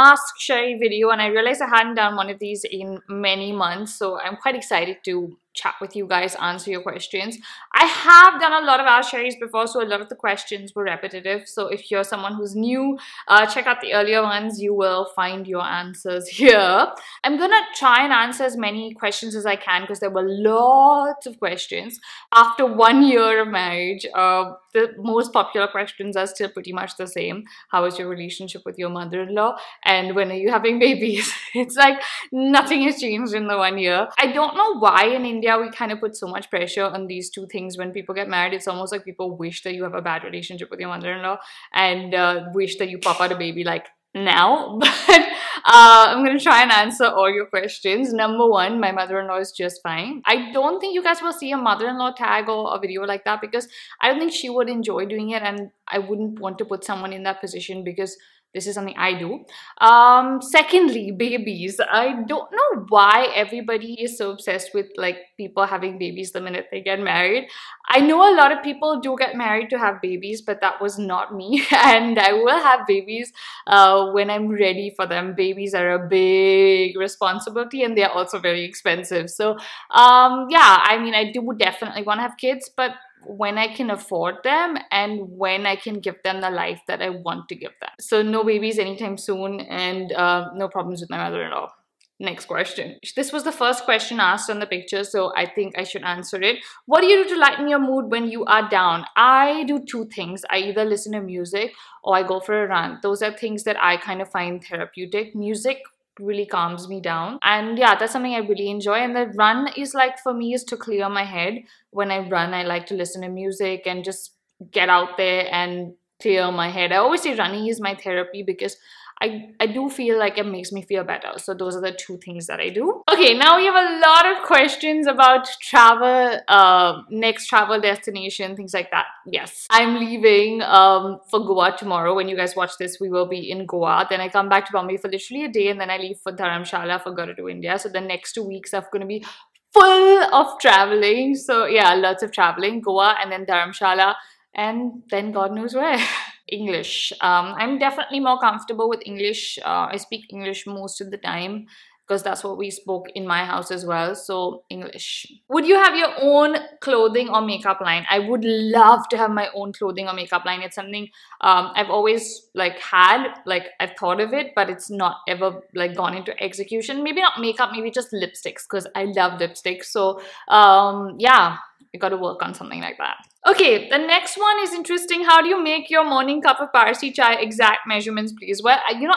Ask Sherry video, and I realized I hadn't done one of these in many months, so I'm quite excited to chat with you guys, answer your questions. I have done a lot of Ask Sherrys before, so a lot of the questions were repetitive. So if you're someone who's new, check out the earlier ones. You will find your answers here. I'm gonna try and answer as many questions as I can because there were lots of questions. After 1 year of marriage, the most popular questions are still pretty much the same. How is your relationship with your mother-in-law? And when are you having babies? It's like nothing has changed in the 1 year. I don't know why in India we kind of put so much pressure on these two things when people get married. It's almost like people wish that you have a bad relationship with your mother-in-law and wish that you pop out a baby like now. But I'm gonna try and answer all your questions. Number one, my mother-in-law is just fine. I don't think you guys will see a mother-in-law tag or a video like that because I don't think she would enjoy doing it, and I wouldn't want to put someone in that position because this is something I do. Secondly, babies. I don't know why everybody is so obsessed with like people having babies the minute they get married. I know a lot of people do get married to have babies, but that was not me. And I will have babies when I'm ready for them. Babies are a big responsibility and they're also very expensive. So yeah, I mean, I do definitely want to have kids, but when I can afford them and when I can give them the life that I want to give them. So no babies anytime soon, and no problems with my mother-in-law. Next question. This was the first question asked on the picture, so I think I should answer it. What do you do to lighten your mood when you are down? I do two things. I either listen to music or I go for a run. Those are things that I kind of find therapeutic. Music really calms me down, and yeah, that's something I really enjoy. And the run is like, for me, is to clear my head. When I run, I like to listen to music and just get out there and clear my head. I always say running is my therapy because I do feel like it makes me feel better. So those are the two things that I do. Okay, now we have a lot of questions about travel, next travel destination, things like that. Yes, I'm leaving for Goa tomorrow. When you guys watch this, we will be in Goa. Then I come back to Bombay for literally a day, and then I leave for Dharamshala for GottaDoIndia. So the next 2 weeks are going to be full of traveling. So yeah, lots of traveling. Goa and then Dharamshala, and then God knows where. English. I'm definitely more comfortable with English. I speak English most of the time because that's what we spoke in my house as well. So English. Would you have your own clothing or makeup line? I would love to have my own clothing or makeup line. It's something I've always like had, like I've thought of it, but it's not ever like gone into execution. Maybe not makeup, maybe just lipsticks, because I love lipsticks. So yeah, I got to work on something like that. Okay, the next one is interesting. How do you make your morning cup of Parsi chai? Exact measurements, please. Well, you know,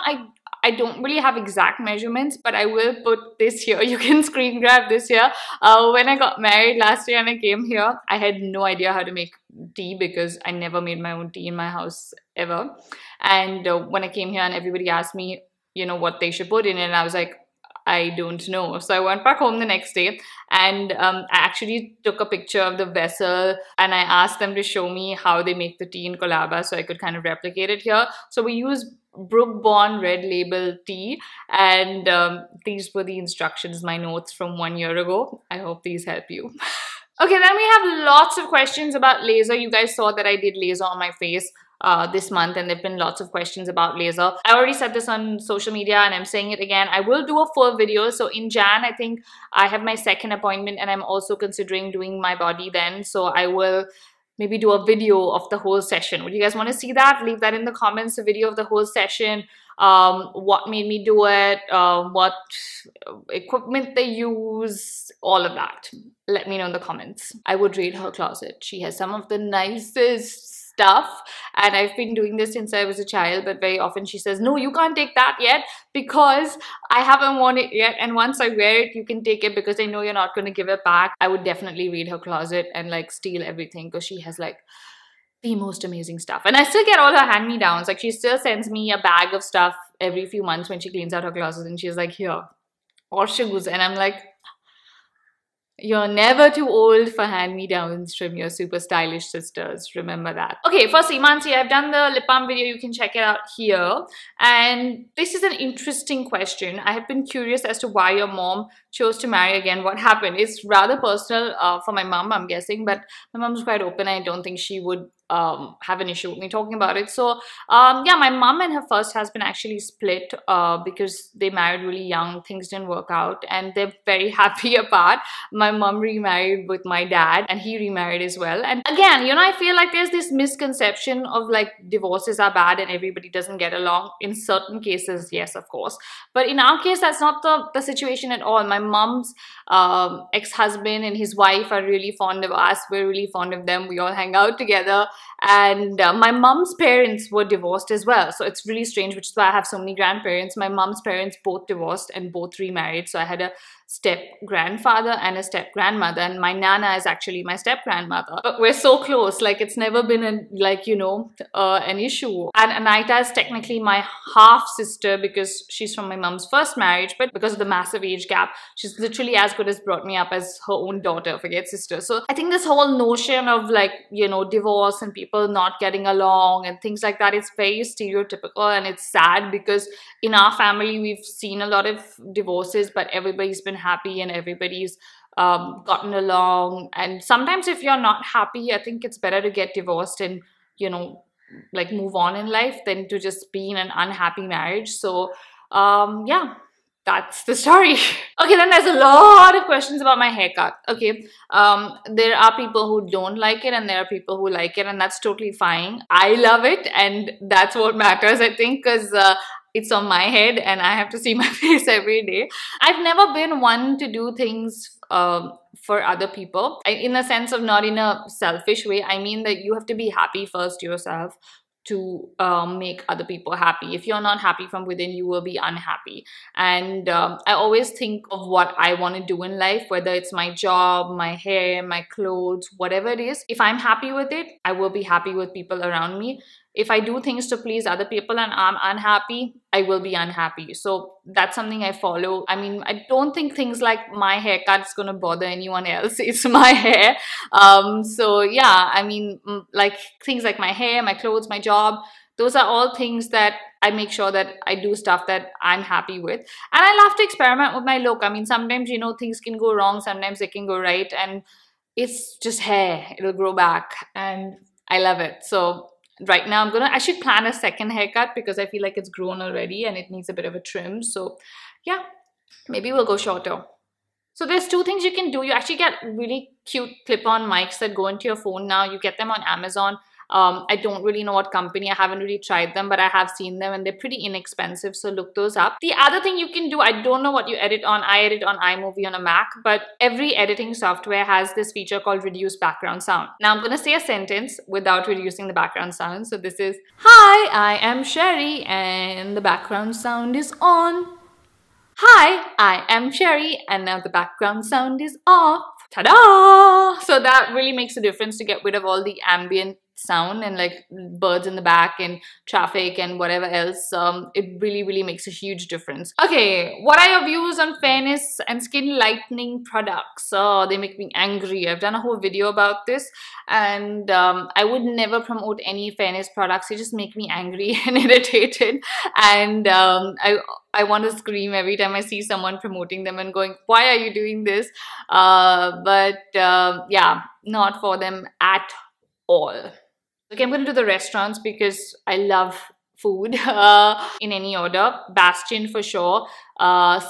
I don't really have exact measurements, but I will put this here. You can screen grab this here. When I got married last year and I came here, I had no idea how to make tea because I never made my own tea in my house ever. And when I came here and everybody asked me, you know, what they should put in it, and I was like, I don't know. So I went back home the next day and I actually took a picture of the vessel and I asked them to show me how they make the tea in Colaba so I could kind of replicate it here. So we use Brook-Bond Red Label tea, and these were the instructions, my notes from 1 year ago. I hope these help you. Okay, then we have lots of questions about laser. You guys saw that I did laser on my face this month, and there have been lots of questions about laser. I already said this on social media and I'm saying it again. I will do a full video. So in Jan, I think I have my second appointment and I'm also considering doing my body then. So I will maybe do a video of the whole session. Would you guys want to see that? Leave that in the comments, a video of the whole session, what made me do it, what equipment they use, all of that. Let me know in the comments. I would raid her closet. She has some of the nicest stuff, and I've been doing this since I was a child, but very often she says, no, you can't take that yet because I haven't worn it yet, and once I wear it you can take it because I know you're not going to give it back. I would definitely raid her closet and like steal everything because she has like the most amazing stuff. And I still get all her hand-me-downs. Like she still sends me a bag of stuff every few months when she cleans out her closet, and she's like, here, or shoes, and I'm like, you're never too old for hand-me-downs from your super stylish sisters. Remember that. Okay, for Mansi, I've done the lip balm video. You can check it out here. And this is an interesting question. I have been curious as to why your mom chose to marry again. What happened? It's rather personal for my mom, I'm guessing. But my mom's quite open. I don't think she would have an issue with me talking about it. So yeah, my mom and her first husband actually split because they married really young. Things didn't work out, and they're very happy apart. My mom remarried with my dad, and he remarried as well. And again, you know, I feel like there's this misconception of like divorces are bad and everybody doesn't get along. In certain cases, yes, of course, but in our case, that's not the situation at all. My mom's ex-husband and his wife are really fond of us. We're really fond of them. We all hang out together. And my mom's parents were divorced as well, so it's really strange, which is why I have so many grandparents. My mom's parents both divorced and both remarried, so I had a step grandfather and a step grandmother, and my nana is actually my step grandmother. But we're so close, like it's never been an issue. And Anaita is technically my half sister because she's from my mom's first marriage, but because of the massive age gap, she's literally as good as brought me up as her own daughter, forget sister. So I think this whole notion of like, you know, divorce and people not getting along and things like that, it's very stereotypical, and it's sad because in our family we've seen a lot of divorces, but everybody's been happy and everybody's gotten along. And sometimes if you're not happy, I think it's better to get divorced and, you know, like move on in life than to just be in an unhappy marriage. So yeah, that's the story. Okay, then there's a lot of questions about my haircut. Okay, there are people who don't like it and there are people who like it, and that's totally fine. I love it, and that's what matters, I think, because it's on my head and I have to see my face every day. I've never been one to do things for other people, in a sense of not in a selfish way. I mean that you have to be happy first yourself to make other people happy. If you're not happy from within, you will be unhappy. And I always think of what I want to do in life, whether it's my job, my hair, my clothes, whatever it is. If I'm happy with it, I will be happy with people around me. If I do things to please other people and I'm unhappy, I will be unhappy. So that's something I follow. I mean, I don't think things like my haircut is going to bother anyone else. It's my hair. So yeah, I mean, like things like my hair, my clothes, my job, those are all things that I make sure that I do stuff that I'm happy with. And I love to experiment with my look. I mean, sometimes, you know, things can go wrong. Sometimes they can go right. And it's just hair. It'll grow back. And I love it. So right now I should plan a second haircut because I feel like it's grown already and it needs a bit of a trim. So yeah, maybe we'll go shorter. So there's two things you can do. You actually get really cute clip-on mics that go into your phone now. You get them on Amazon. I don't really know what company. I haven't really tried them, but I have seen them and they're pretty inexpensive, so look those up. The other thing you can do, I don't know what you edit on. I edit on iMovie on a Mac, but every editing software has this feature called reduce background sound. Now I'm going to say a sentence without reducing the background sound. So this is, hi, I am Sherry and the background sound is on. Hi, I am Sherry and now the background sound is off. Ta-da! So that really makes a difference to get rid of all the ambient sound and like birds in the back and traffic and whatever else. It really makes a huge difference. Okay, what are your views on fairness and skin lightening products? Oh, they make me angry. I've done a whole video about this, and I would never promote any fairness products. They just make me angry and irritated, and I want to scream every time I see someone promoting them and going, why are you doing this? But yeah, not for them at all. Okay, I'm going to do the restaurants because I love food in any order. Bastion for sure.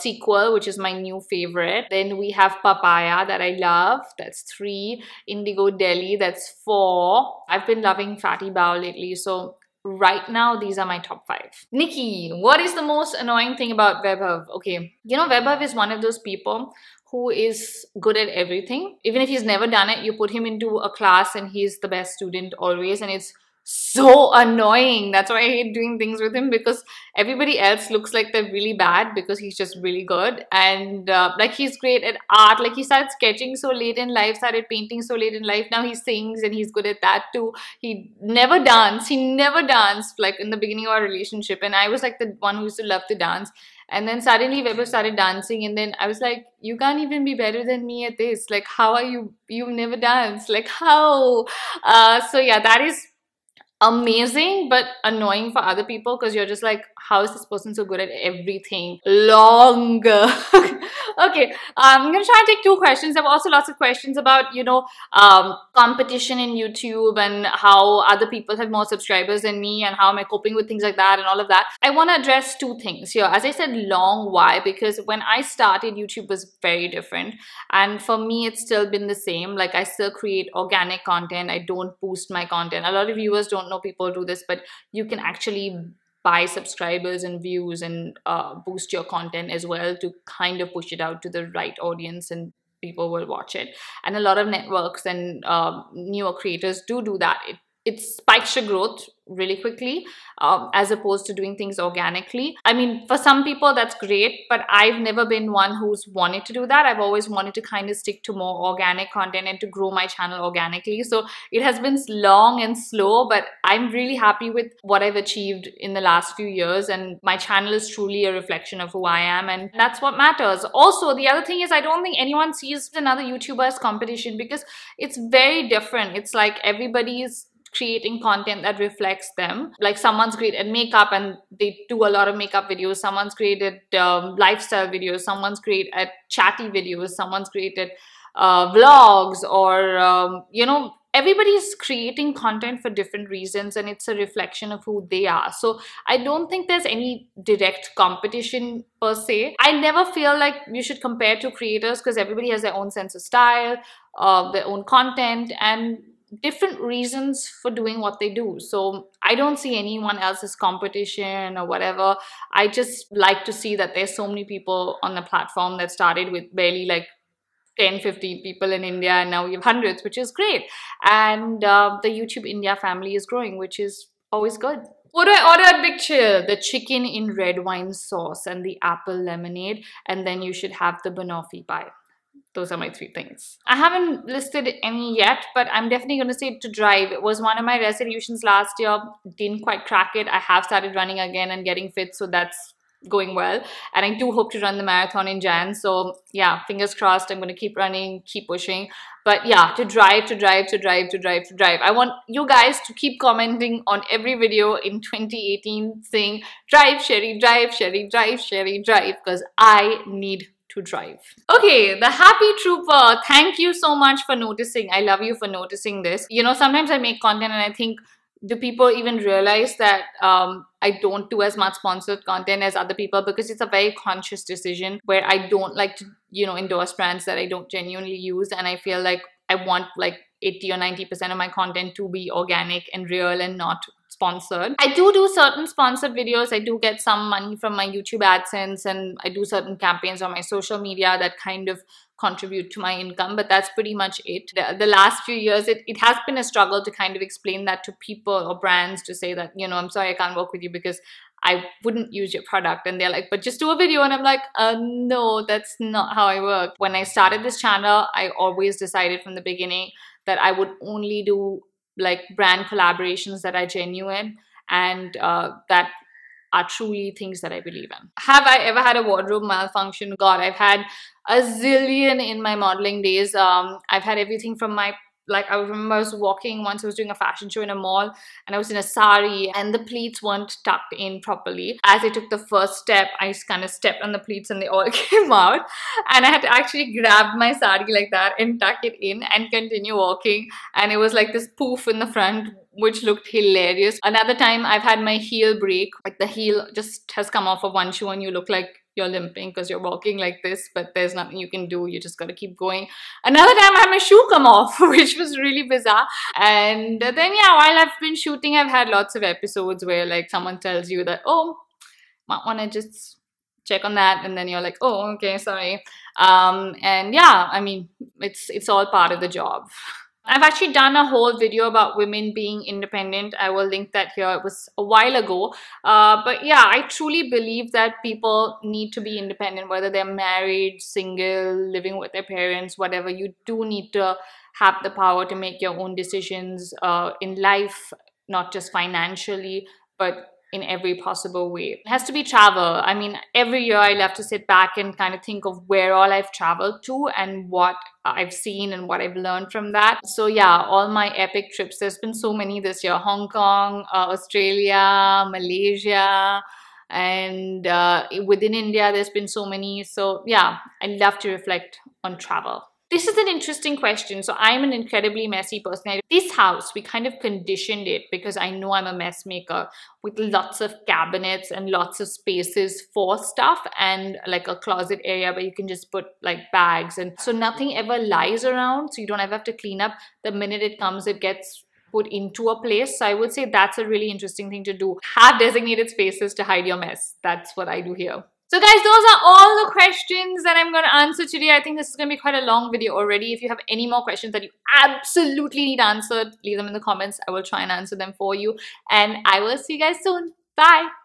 Sequel, which is my new favorite. Then we have Papaya that I love. That's 3. Indigo Delhi, that's 4. I've been loving Fatty Bao lately, so right now these are my top 5. Nikki, what is the most annoying thing about Vaibhav? Okay, you know, Vaibhav is one of those people who is good at everything. Even if he's never done it, you put him into a class and he's the best student always, and it's so annoying. That's why I hate doing things with him, because everybody else looks like they're really bad because he's just really good. And like, he's great at art. Like, he started sketching so late in life, started painting so late in life. Now he sings and he's good at that too. He never danced like in the beginning of our relationship, and I was like the one who used to love to dance. And then suddenly Weber started dancing, and then I was like, you can't even be better than me at this. Like, how are you? You've never danced. Like, how? So yeah, that is amazing but annoying for other people, because you're just like, how is this person so good at everything? Longer. Okay, I'm gonna try and take two questions. There were also lots of questions about, competition in YouTube and how other people have more subscribers than me and how am I coping with things like that and all of that. I want to address two things here. As I said, long why, because when I started, YouTube was very different. And for me, it's still been the same. Like, I still create organic content. I don't boost my content. A lot of viewers don't know people do this, but you can actually buy subscribers and views and boost your content as well to kind of push it out to the right audience and people will watch it. And a lot of networks and newer creators do that. It spikes your growth really quickly, as opposed to doing things organically. I mean, for some people that's great, but I've never been one who's wanted to do that. I've always wanted to kind of stick to more organic content and to grow my channel organically. So it has been long and slow, but I'm really happy with what I've achieved in the last few years, and my channel is truly a reflection of who I am, and that's what matters. Also, the other thing is, I don't think anyone sees another YouTuber as competition, because it's very different. It's like everybody's creating content that reflects them. Like, someone's great at makeup and they do a lot of makeup videos, someone's great at lifestyle videos, someone's great at chatty videos, someone's great at vlogs, or everybody's creating content for different reasons, and it's a reflection of who they are. So I don't think there's any direct competition per se. I never feel like you should compare to creators, because everybody has their own sense of style, their own content, and different reasons for doing what they do. So I don't see anyone else's competition or whatever. I just like to see that there's so many people on the platform that started with barely like 10, 15 people in India, and now we have hundreds, which is great. And the YouTube India family is growing, which is always good. What do I order at Big Chill? The chicken in red wine sauce and the apple lemonade, and then you should have the banoffee pie. Those are my three things. I haven't listed any yet, but I'm definitely going to say to drive. It was one of my resolutions last year. Didn't quite crack it. I have started running again and getting fit, so that's going well. And I do hope to run the marathon in Jan. So yeah, fingers crossed. I'm going to keep running, keep pushing. But yeah, to drive. I want you guys to keep commenting on every video in 2018 saying, drive, Sherry, drive, Sherry, drive, Sherry, drive, because I need to drive. Okay, the happy trooper, thank you so much for noticing. I love you for noticing this. Sometimes I make content and I think, do people even realize that I don't do as much sponsored content as other people? Because it's a very conscious decision where I don't like to, endorse brands that I don't genuinely use, and I feel like I want like 80 or 90% of my content to be organic and real and not sponsored. I do certain sponsored videos. I do get some money from my YouTube AdSense, and I do certain campaigns on my social media that kind of contribute to my income, but that's pretty much it. The last few years, it has been a struggle to kind of explain that to people or brands, to say that, I'm sorry, I can't work with you because I wouldn't use your product. And they're like, but just do a video. And I'm like, no, that's not how I work. When I started this channel, I always decided from the beginning that I would only do like brand collaborations that are genuine and that are truly things that I believe in. Have I ever had a wardrobe malfunction? God, I've had a zillion in my modeling days. I've had everything from I remember I was walking once, I was doing a fashion show in a mall, and I was in a sari and the pleats weren't tucked in properly. As I took the first step, I kind of stepped on the pleats and they all came out, and I had to actually grab my sari like that and tuck it in and continue walking, and it was like this poof in the front, which looked hilarious. Another time I've had my heel break, like the heel just has come off of one shoe and you look like you're limping because you're walking like this, but there's nothing you can do. You just got to keep going. Another time I had my shoe come off, which was really bizarre. And then, yeah, while I've been shooting, I've had lots of episodes where like someone tells you that, oh, might want to just check on that. And then you're like, oh, okay, sorry. And yeah, I mean, it's all part of the job. I've actually done a whole video about women being independent. I will link that here. It was a while ago. But yeah, I truly believe that people need to be independent, whether they're married, single, living with their parents, whatever. You do need to have the power to make your own decisions in life, not just financially, but in every possible way. It has to be travel. I mean, every year I love to sit back and kind of think of where all I've traveled to and what I've seen and what I've learned from that. So yeah, all my epic trips, there's been so many this year. Hong Kong, Australia, Malaysia, and within India there's been so many. So yeah, I love to reflect on travel. This is an interesting question. So I'm an incredibly messy person. This house, we kind of conditioned it because I know I'm a mess maker, with lots of cabinets and lots of spaces for stuff, and like a closet area where you can just put like bags, and so nothing ever lies around, so you don't ever have to clean up. The minute it comes, it gets put into a place. So I would say that's a really interesting thing to do. Have designated spaces to hide your mess. That's what I do here. So guys, those are all the questions that I'm going to answer today. I think this is going to be quite a long video already. If you have any more questions that you absolutely need answered, leave them in the comments. I will try and answer them for you. And I will see you guys soon. Bye.